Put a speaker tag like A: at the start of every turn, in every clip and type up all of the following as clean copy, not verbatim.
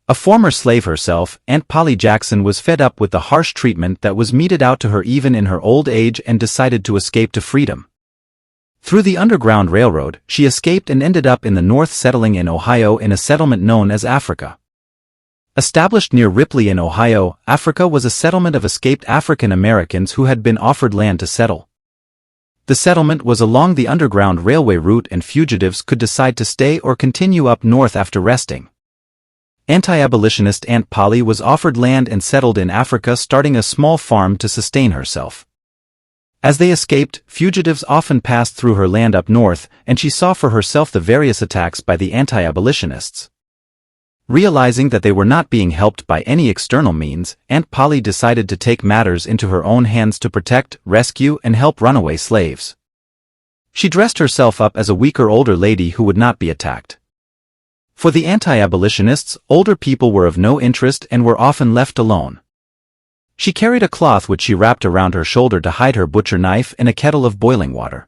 A: A former slave herself, Aunt Polly Jackson was fed up with the harsh treatment that was meted out to her even in her old age and decided to escape to freedom. Through the Underground Railroad, she escaped and ended up in the North, settling in Ohio in a settlement known as Africa. Established near Ripley in Ohio, Africa was a settlement of escaped African Americans who had been offered land to settle. The settlement was along the Underground Railway route and fugitives could decide to stay or continue up north after resting. Anti-abolitionist Aunt Polly was offered land and settled in Africa, starting a small farm to sustain herself. As they escaped, fugitives often passed through her land up north, and she saw for herself the various attacks by the anti-abolitionists. Realizing that they were not being helped by any external means, Aunt Polly decided to take matters into her own hands to protect, rescue, and help runaway slaves. She dressed herself up as a weaker older lady who would not be attacked. For the anti-abolitionists, older people were of no interest and were often left alone. She carried a cloth which she wrapped around her shoulder to hide her butcher knife and a kettle of boiling water.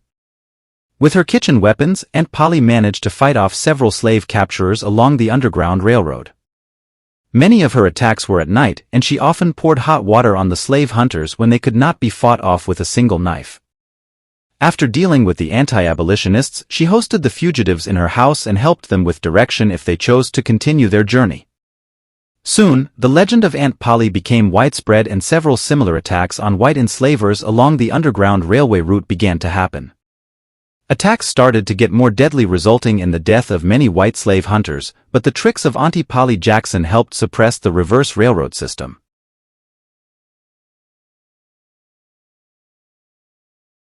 A: With her kitchen weapons, Aunt Polly managed to fight off several slave capturers along the Underground Railroad. Many of her attacks were at night, and she often poured hot water on the slave hunters when they could not be fought off with a single knife. After dealing with the anti-abolitionists, she hosted the fugitives in her house and helped them with direction if they chose to continue their journey. Soon, the legend of Aunt Polly became widespread and several similar attacks on white enslavers along the Underground Railway route began to happen. Attacks started to get more deadly, resulting in the death of many white slave hunters, but the tricks of Auntie Polly Jackson helped suppress the reverse railroad system.